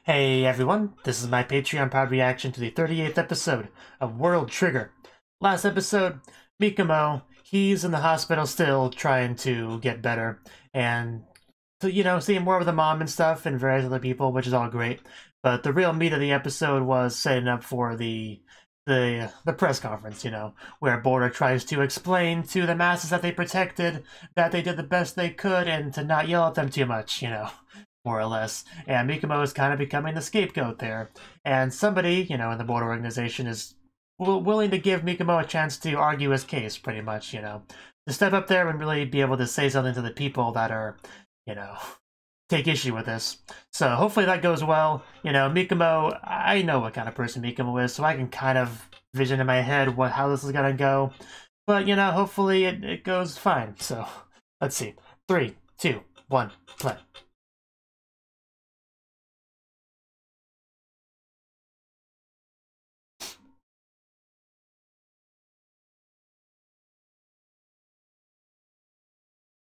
Hey everyone, this is my Patreon pod reaction to the 38th episode of World Trigger. Last episode, Mikomo, he's in the hospital still trying to get better and to, seeing more of the mom and stuff and various other people, which is all great. But the real meat of the episode was setting up for the press conference, where Border tries to explain to the masses that they protected that they did the best they could and to not yell at them too much, more or less. And Mikomo is kind of becoming the scapegoat there. And somebody, in the Border organization is willing to give Mikomo a chance to argue his case, pretty much, to step up there and really be able to say something to the people that are, take issue with this. So hopefully that goes well. Mikomo, I know what kind of person Mikomo is, so I can kind of vision in my head how this is gonna go. But, hopefully it goes fine. So, let's see. 3, 2, 1, play.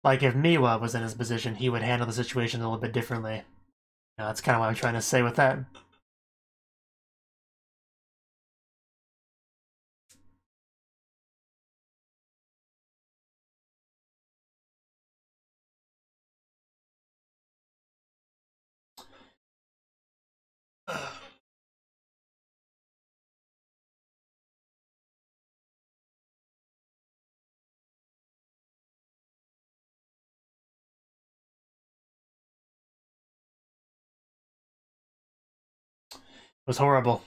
Like, if Miwa was in his position, he would handle the situation a little bit differently. That's kind of what I'm trying to say with that. It was horrible.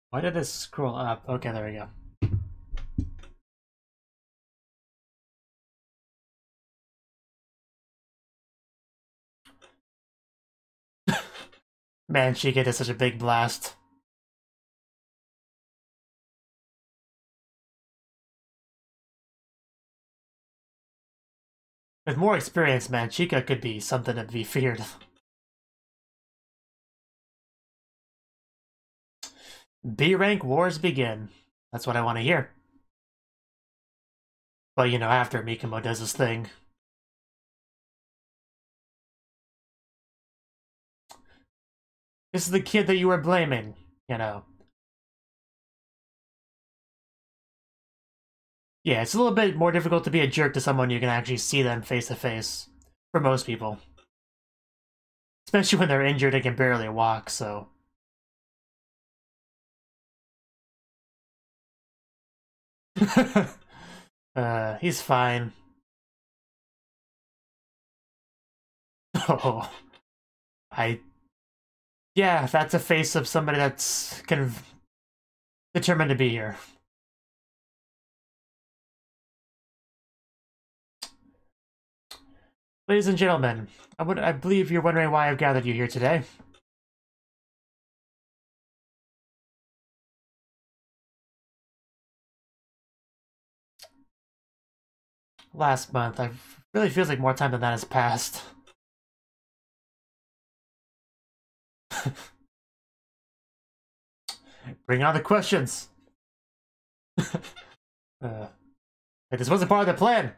Why did this scroll up? Okay, there we go. Man, Chica did such a big blast. With more experience, man, Chica could be something to be feared. B-rank wars begin. That's what I want to hear. But, after Mikomo does his thing. This is the kid that you were blaming, Yeah, it's a little bit more difficult to be a jerk to someone you can actually see them face to face. For most people. Especially when they're injured and can barely walk, so... he's fine. Oh. Yeah, that's a face of somebody that's kind of determined to be here. Ladies and gentlemen, I believe you're wondering why I've gathered you here today. Last month, I really feels like more time than that has passed. Bring on the questions! This wasn't part of the plan!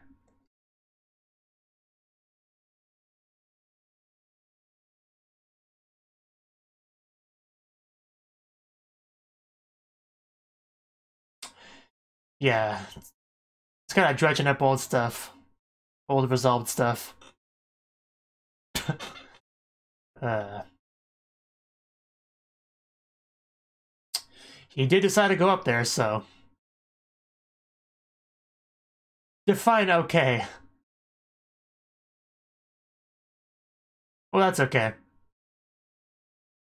Yeah. It's kind of dredging up old stuff. Old resolved stuff. He did decide to go up there, so... Define okay. Well, that's okay.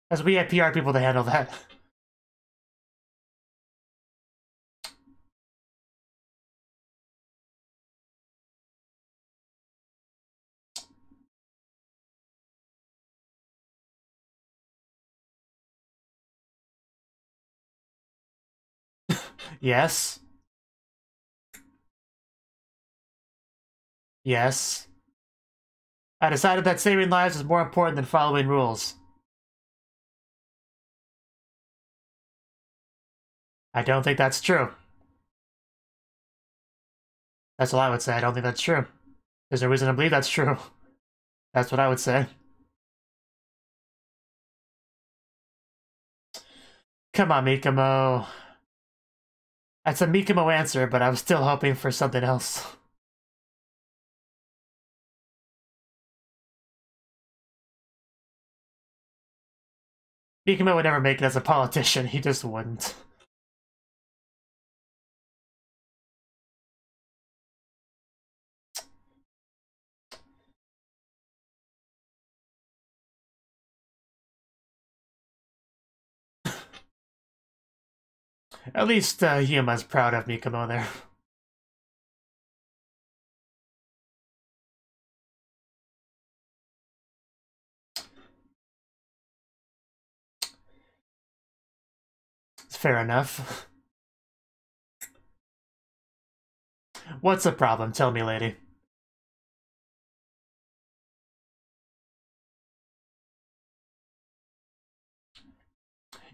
As we have PR people to handle that. Yes. Yes. I decided that saving lives is more important than following rules. I don't think that's true. That's all I would say. I don't think that's true. There's no reason to believe that's true. That's what I would say. Come on, Mikamo. That's a Mikamo answer, but I was still hoping for something else. Mikamo would never make it as a politician, he just wouldn't. At least Yuma's proud of Mikamo there. Fair enough. What's the problem? Tell me, lady.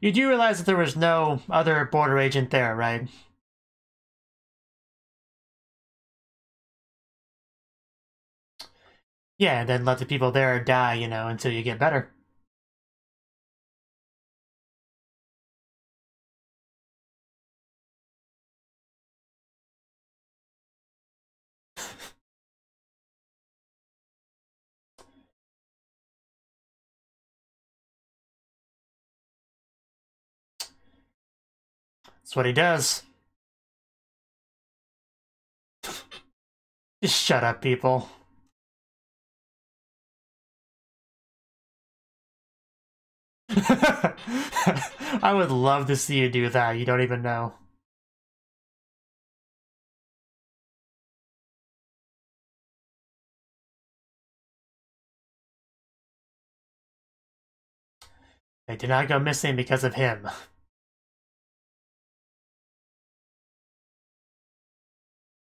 You do realize that there was no other border agent there, right? Yeah, and then let the people there die, you know, until you get better. That's what he does. Just shut up, people. I would love to see you do that, you don't even know. They did not go missing because of him.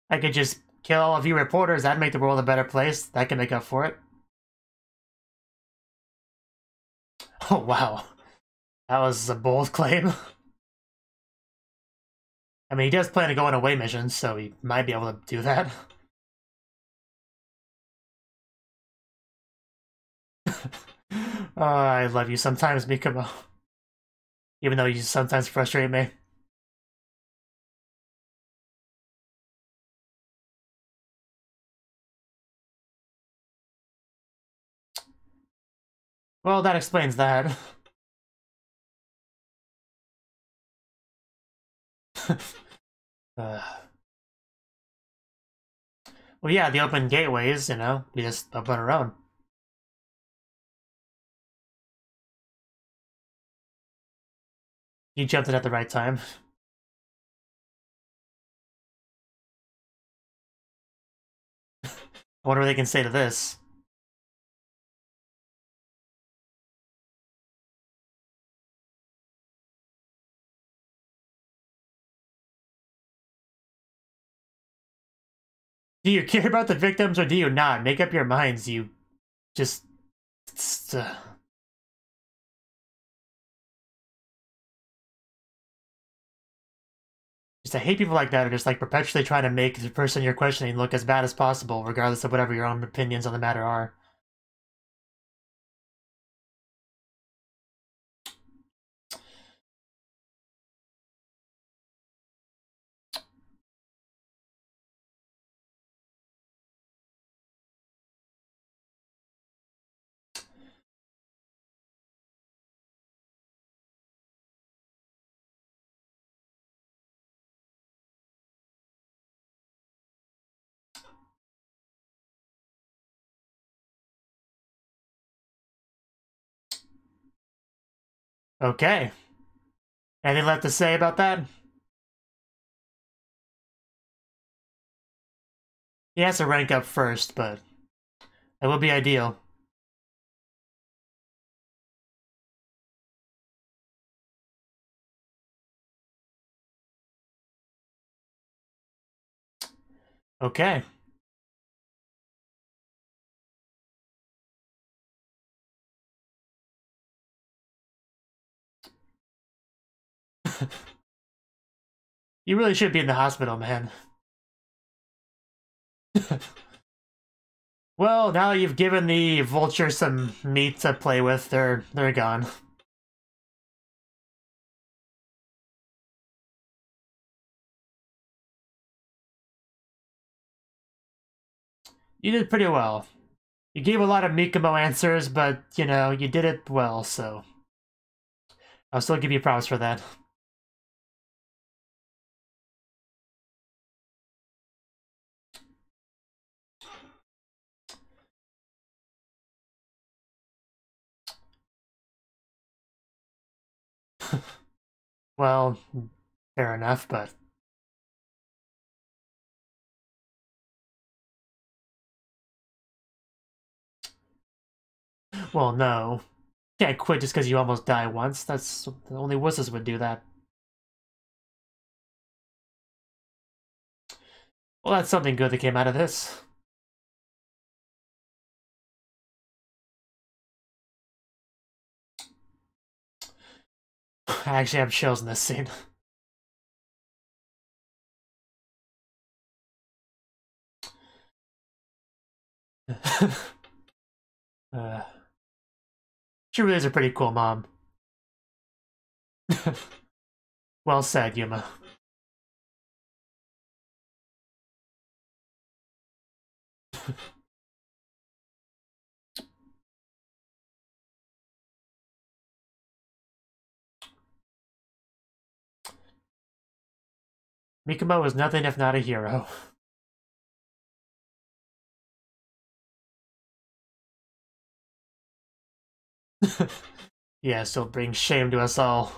I could just kill all of you reporters, that'd make the world a better place. That can make up for it. Oh, wow. That was a bold claim. I mean, he does plan to go on away missions, so he might be able to do that. Oh, I love you sometimes, Mikamo. Even though you sometimes frustrate me. Well, that explains that. Well, yeah, the open gateways, you know, we just open our own. You jumped in at the right time. I wonder what they can say to this. Do you care about the victims or do you not? Make up your minds, you just... I hate people like that who are just like perpetually trying to make the person you're questioning look as bad as possible, regardless of whatever your own opinions on the matter are. Okay. Anything left to say about that? He has to rank up first, but that would be ideal. Okay. You really should be in the hospital, man. Well, now that you've given the vulture some meat to play with, they're gone. You did pretty well. You gave a lot of Mikomo answers, but, you know, you did it well, so... I'll still give you props for that. Well, fair enough, but... Well, no. Can't quit just because you almost die once. That's... Only wusses would do that. Well, that's something good that came out of this. I actually have chills in this scene. She really is a pretty cool mom. Well said, Yuma. Mikomo is nothing if not a hero. Yeah, still brings shame to us all.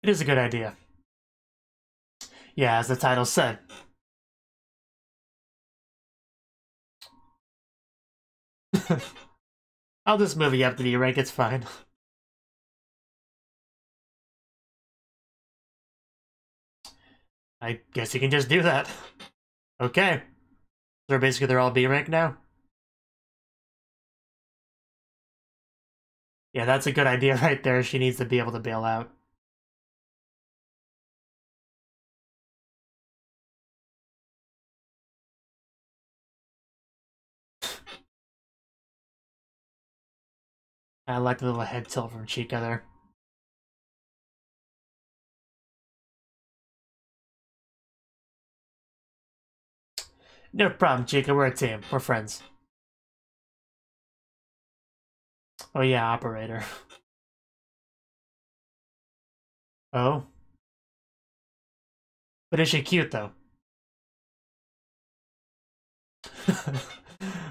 It is a good idea. Yeah, as the title said. I'll just move you up to the rank, it's fine. I guess you can just do that. Okay. So basically they're all B rank now? Yeah, that's a good idea right there. She needs to be able to bail out. I like the little head tilt from Chica there. No problem, Chica. We're a team. We're friends. Oh yeah, operator. Oh? But is she cute, though?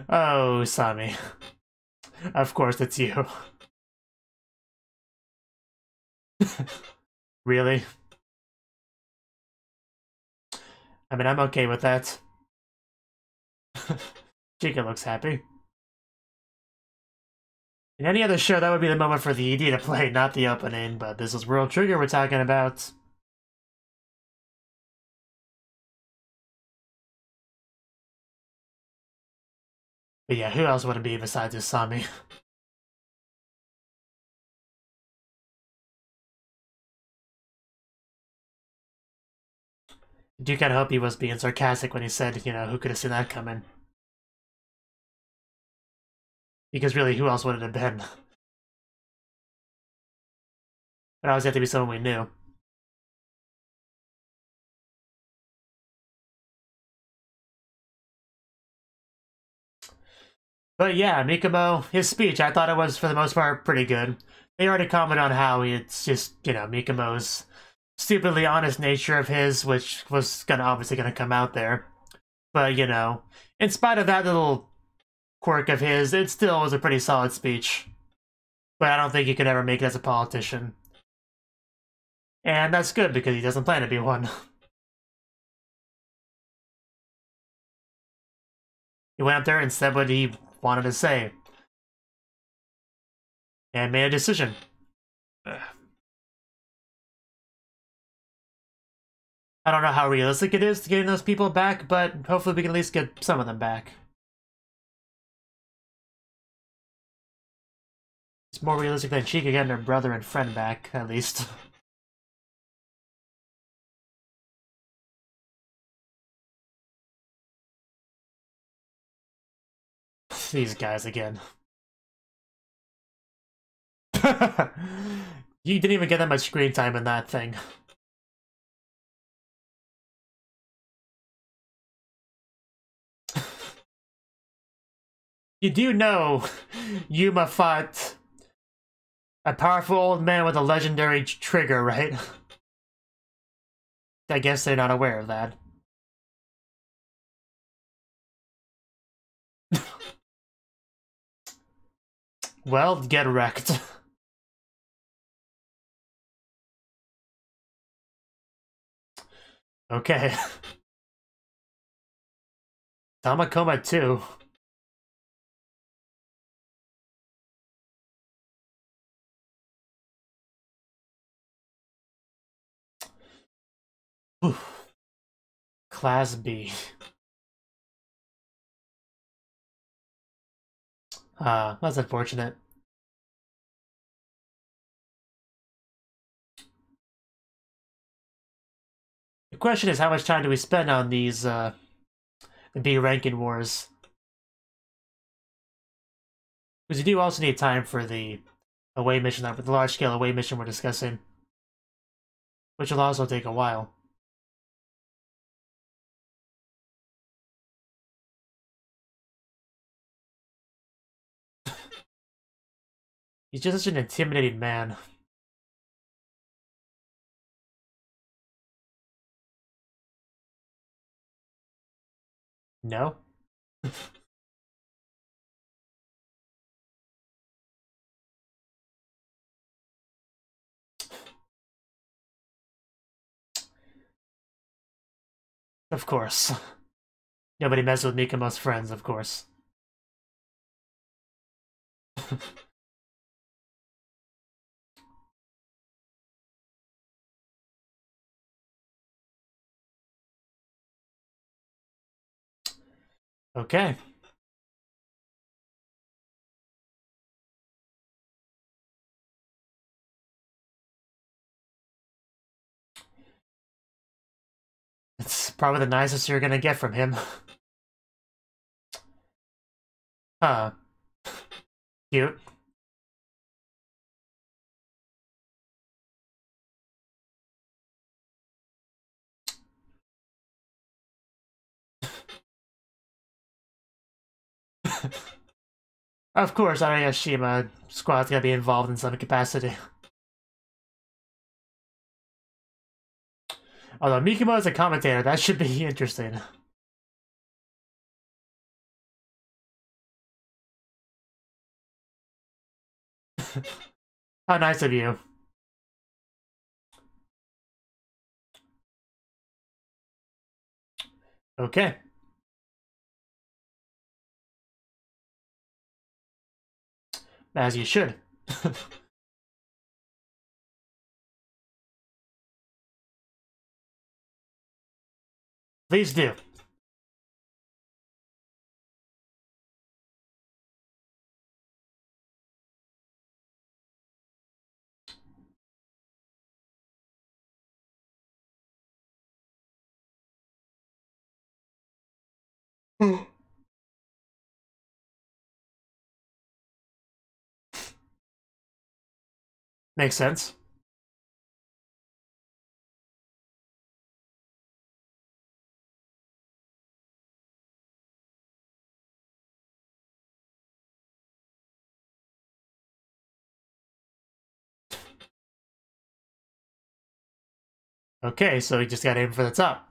Oh, Sami. Of course, it's you. Really? I mean, I'm okay with that. Chica looks happy. In any other show, that would be the moment for the ED to play, not the opening, but this is World Trigger we're talking about. But yeah, who else would it be besides Usami? I do kind of hope he was being sarcastic when he said, you know, who could have seen that coming? Because really, who else would it have been? It always had to be someone we knew. But yeah, Mikomo, his speech, I thought it was, for the most part, pretty good. They already commented on how it's just, you know, Mikomo's stupidly honest nature of his, which was obviously gonna come out there. But, you know, in spite of that little quirk of his, it still was a pretty solid speech. But I don't think he could ever make it as a politician. And that's good, because he doesn't plan to be one. He went up there and said what he wanted to say. And made a decision. Ugh. I don't know how realistic it is to getting those people back, but hopefully we can at least get some of them back. It's more realistic than Chica getting her brother and friend back, at least. These guys again. You didn't even get that much screen time in that thing. You do know Yuma fought a powerful old man with a legendary trigger, right? I guess they're not aware of that. Well, get wrecked. Okay. Tamakoma 2. Class B. That's unfortunate. The question is, how much time do we spend on these, the B ranking wars? Because you do also need time for the away mission, the large-scale away mission we're discussing. Which will also take a while. He's just such an intimidating man. No? Of course. Nobody messes with Mikumo's friends, of course. Okay. It's probably the nicest you're gonna get from him. Huh. Cute. Of course, Arayashima squad's gonna be involved in some capacity. Although Mikumo is a commentator, that should be interesting. How nice of you. Okay. As you should. Please do. Makes sense. Okay, so we just gotta aim for the top.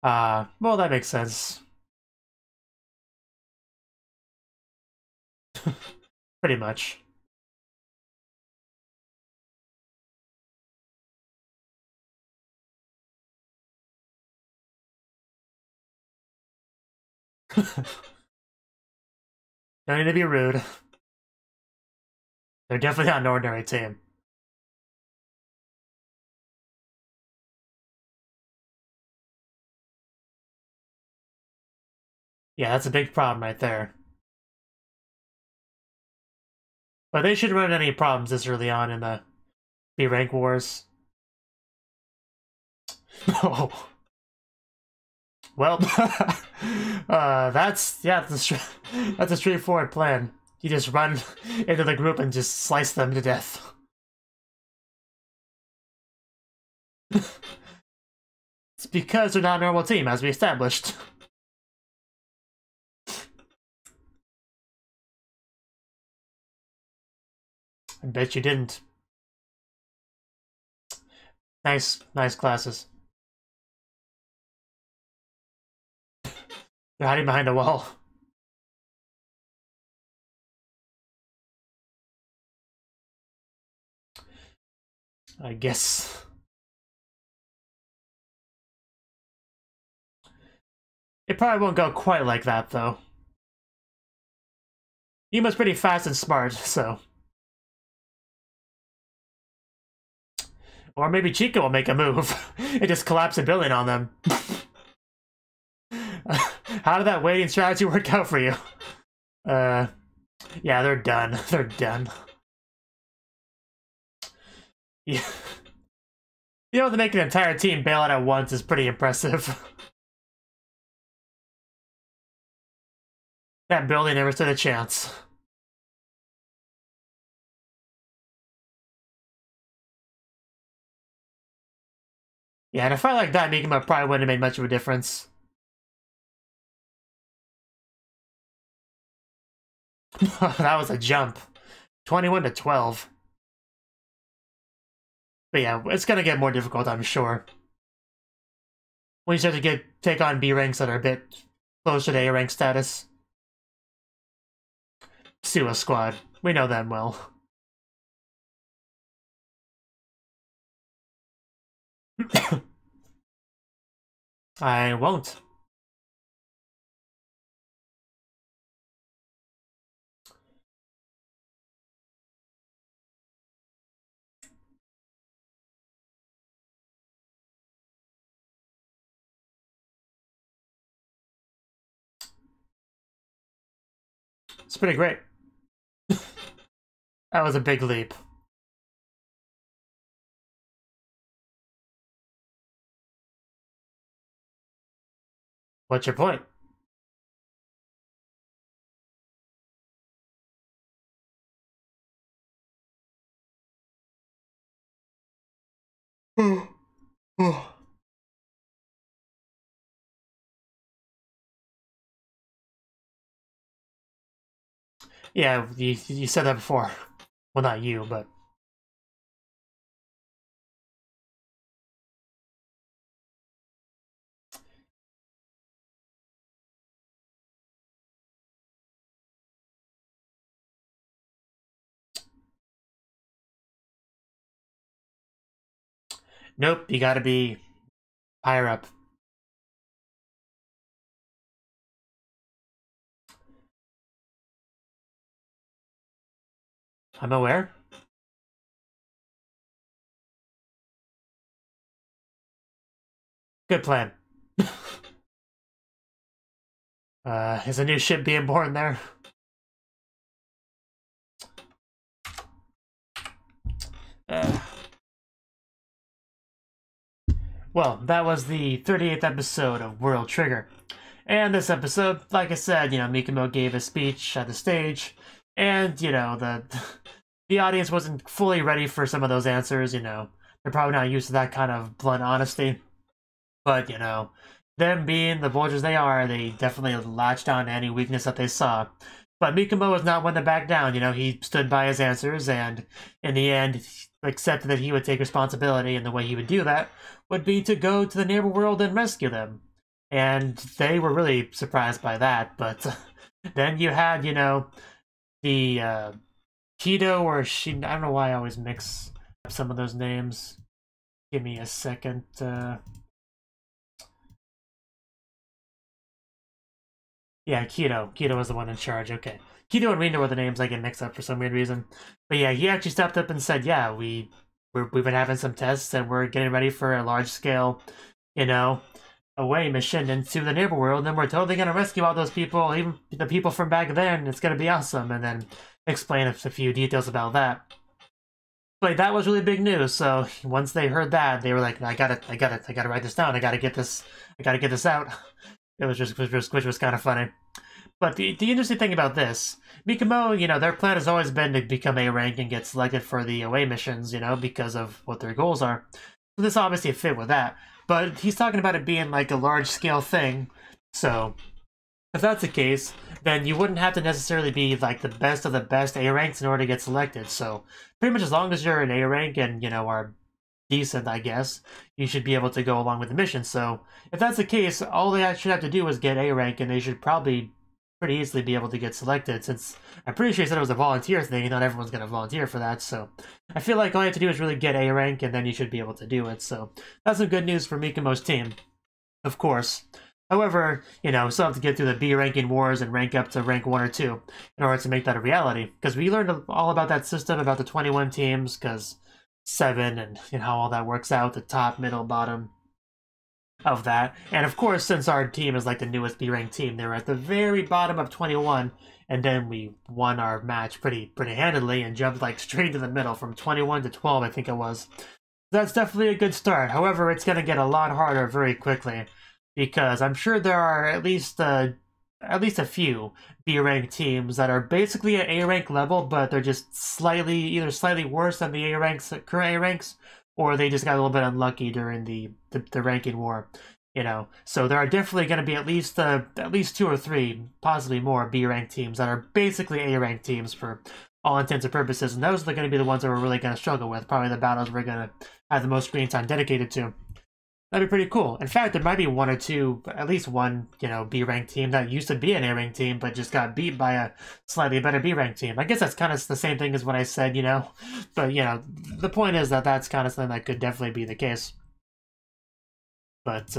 Well, that makes sense. Pretty much. Don't need to be rude. They're definitely not an ordinary team. Yeah, that's a big problem right there. But they shouldn't run into any problems this early on in the B rank wars. Oh. Well, that's a straightforward plan. You just run into the group and just slice them to death. It's because they're not a normal team, as we established. I bet you didn't. Nice classes. They're hiding behind a wall. I guess. It probably won't go quite like that, though. Yuma's pretty fast and smart, so... Or maybe Chica will make a move and just collapse a building on them. How did that waiting strategy work out for you? Yeah, they're done. They're done. Yeah. You know, to make an entire team bail out at once is pretty impressive. That building never stood a chance. Yeah, in a fight like that, Mikima probably wouldn't have made much of a difference. That was a jump. 21 to 12. But yeah, it's gonna get more difficult, I'm sure. When you start to take on B ranks that are a bit closer to A rank status. Suwa Squad. We know them well. I won't. It's pretty great. That was a big leap. What's your point? Yeah, you said that before. Well, not you, but... Nope, you gotta be higher up. I'm aware. Good plan. Is a new ship being born there? Well, that was the 38th episode of World Trigger. And this episode, like I said, you know, Mikimo gave a speech at the stage, and, you know, the audience wasn't fully ready for some of those answers, you know. They're probably not used to that kind of blunt honesty. But, you know, them being the vultures they are, they definitely latched on to any weakness that they saw. But Mikimo was not one to back down, you know, he stood by his answers, and in the end, accepted that he would take responsibility, and the way he would do that would be to go to the neighbor world and rescue them. And they were really surprised by that, but then you had, you know, the Kido or I don't know why I always mix up some of those names. Give me a second. Yeah, Kido was the one in charge, okay. Kido and Rino were the names I get mixed up for some weird reason. But yeah, he actually stepped up and said, yeah, we've been having some tests and we're getting ready for a large scale, you know, away mission into the neighbor world, and then we're totally gonna rescue all those people, even the people from back then. It's gonna be awesome, and then explain a few details about that. But that was really big news. So once they heard that, they were like, I gotta write this down. I gotta get this out. It was just, which was kind of funny. But the interesting thing about this, Mikumo, you know, their plan has always been to become A rank and get selected for the away missions, you know, because of what their goals are. So this obviously fit with that. But he's talking about it being like a large-scale thing. So if that's the case, then you wouldn't have to necessarily be like the best of the best A ranks in order to get selected. So pretty much as long as you're an A rank and, you know, are decent, I guess, you should be able to go along with the mission. So if that's the case, all they should have to do is get A rank, and they should probably pretty easily be able to get selected, since I'm pretty sure he said it was a volunteer thing, and not everyone's going to volunteer for that. So I feel like all you have to do is really get A rank, and then you should be able to do it. So that's some good news for Mikumo's team, of course. However, you know, we still have to get through the B ranking wars and rank up to rank 1 or 2 in order to make that a reality. Because we learned all about that system, about the 21 teams, because 7 and you know, how all that works out, the top, middle, bottom of that. And of course, since our team is like the newest B-ranked team, they were at the very bottom of 21, and then we won our match pretty handedly and jumped like straight to the middle from 21 to 12, I think it was. That's definitely a good start. However, it's going to get a lot harder very quickly, because I'm sure there are at least a few B-ranked teams that are basically at A-rank level, but they're just either slightly worse than the A-ranks, current A-ranks, or they just got a little bit unlucky during the ranking war, you know. So there are definitely going to be at least 2 or 3, possibly more B-ranked teams that are basically A-ranked teams for all intents and purposes, and those are going to be the ones that we're really going to struggle with. Probably the battles we're going to have the most screen time dedicated to. That'd be pretty cool. In fact, there might be 1 or 2, at least one, you know, B-ranked team that used to be an A-ranked team, but just got beat by a slightly better B-ranked team. I guess that's kind of the same thing as what I said, you know. But, you know, the point is that that's kind of something that could definitely be the case. But,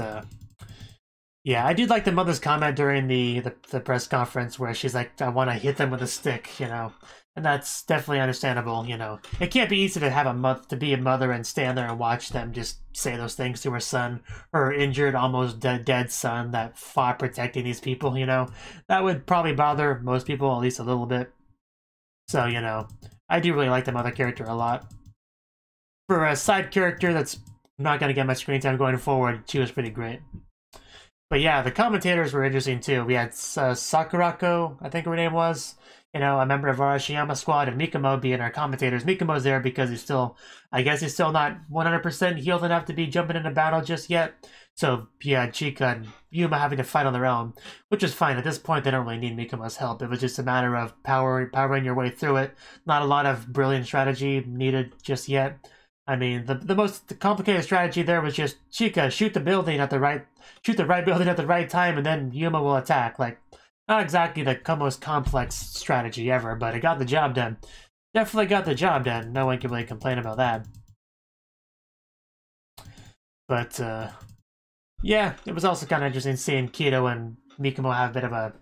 yeah, I did like the mother's comment during the press conference where she's like, I want to hit them with a stick, you know. And that's definitely understandable, you know. It can't be easy to have be a mother and stand there and watch them just say those things to her son, her injured, almost dead son that fought protecting these people, you know. That would probably bother most people, at least a little bit. So, you know, I do really like the mother character a lot. For a side character that's not going to get much screen time going forward, she was pretty great. But yeah, the commentators were interesting too. We had Sakurako, I think her name was, you know, a member of Arashiyama squad, and Mikumo being our commentators. Mikumo's there because he's still, I guess he's still not 100% healed enough to be jumping into battle just yet. So yeah, Chika and Yuma having to fight on their own, which is fine. At this point, they don't really need Mikumo's help. It was just a matter of powering your way through it. Not a lot of brilliant strategy needed just yet. I mean, the most complicated strategy there was just Chika, shoot the right building at the right time, and then Yuma will attack. Like, not exactly the most complex strategy ever, but it got the job done. Definitely got the job done. No one can really complain about that. But, yeah, it was also kind of interesting seeing Kido and Mikumo have a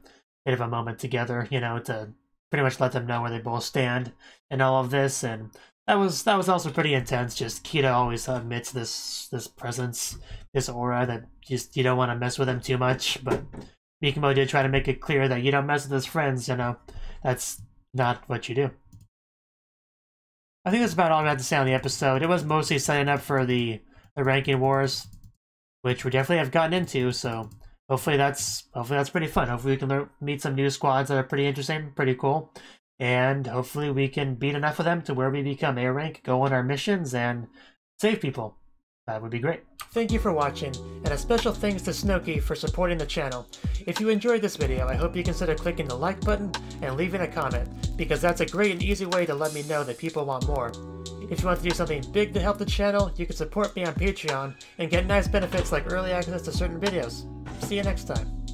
bit of a moment together, you know, to pretty much let them know where they both stand in all of this, and that was also pretty intense. Just Kido always emits this presence, this aura that just you don't want to mess with him too much, but Mikumo did try to make it clear that you don't mess with his friends, you know. That's not what you do. I think that's about all I had to say on the episode. It was mostly setting up for the ranking wars, which we definitely have gotten into, so hopefully that's pretty fun. Hopefully we can meet some new squads that are pretty interesting, pretty cool. And hopefully we can beat enough of them to where we become A rank, go on our missions, and save people. That would be great. Thank you for watching, and a special thanks to Cnouki for supporting the channel. If you enjoyed this video, I hope you consider clicking the like button and leaving a comment, because that's a great and easy way to let me know that people want more. If you want to do something big to help the channel, you can support me on Patreon and get nice benefits like early access to certain videos. See you next time.